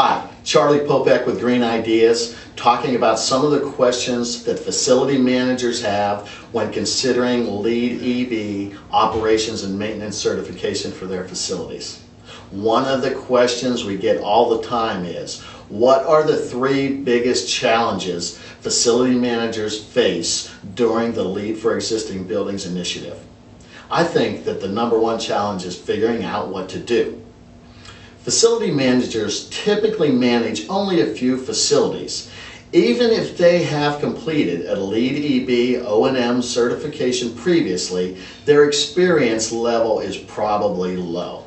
Hi, Charlie Popeck with Green Ideas, talking about some of the questions that facility managers have when considering LEED EB operations and maintenance certification for their facilities. One of the questions we get all the time is, what are the three biggest challenges facility managers face during the LEED for Existing Buildings initiative? I think that the #1 challenge is figuring out what to do. Facility managers typically manage only a few facilities. Even if they have completed a LEED EB O+M certification previously, their experience level is probably low.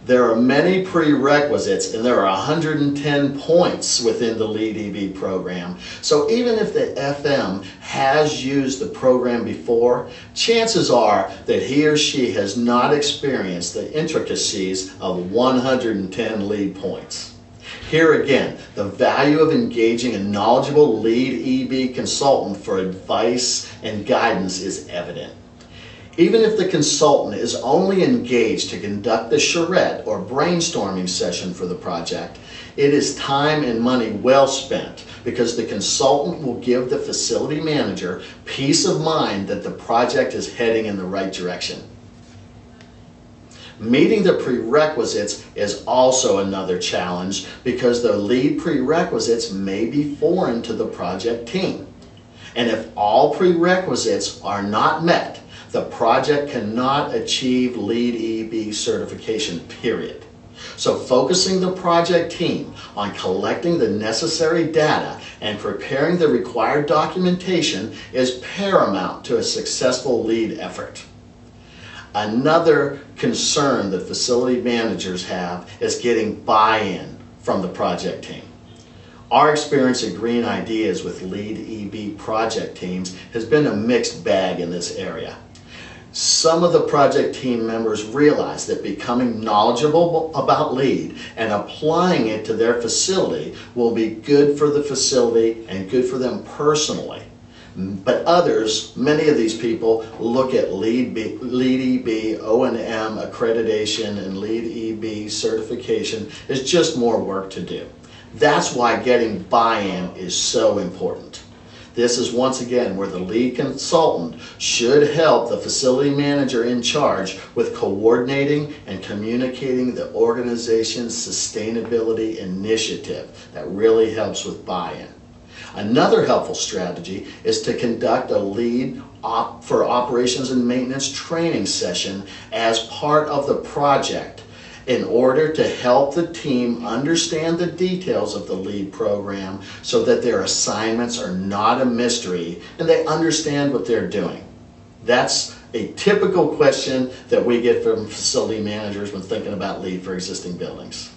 There are many prerequisites and there are 110 points within the LEED EB program. So even if the FM has used the program before, chances are that he or she has not experienced the intricacies of 110 LEED points. Here again, the value of engaging a knowledgeable LEED EB consultant for advice and guidance is evident. Even if the consultant is only engaged to conduct the charrette or brainstorming session for the project, it is time and money well spent because the consultant will give the facility manager peace of mind that the project is heading in the right direction. Meeting the prerequisites is also another challenge because the LEED prerequisites may be foreign to the project team. And if all prerequisites are not met, the project cannot achieve LEED EB certification, period. So focusing the project team on collecting the necessary data and preparing the required documentation is paramount to a successful LEED effort. Another concern that facility managers have is getting buy-in from the project team. Our experience at Green Ideas with LEED EB project teams has been a mixed bag in this area. Some of the project team members realize that becoming knowledgeable about LEED and applying it to their facility will be good for the facility and good for them personally. But others, many of these people, look at LEED EB O+M accreditation and LEED EB certification as just more work to do. That's why getting buy-in is so important. This is once again where the LEED consultant should help the facility manager in charge with coordinating and communicating the organization's sustainability initiative. That really helps with buy-in. Another helpful strategy is to conduct a LEED for operations and maintenance training session as part of the project in order to help the team understand the details of the LEED program so that their assignments are not a mystery and they understand what they're doing. That's a typical question that we get from facility managers when thinking about LEED for existing buildings.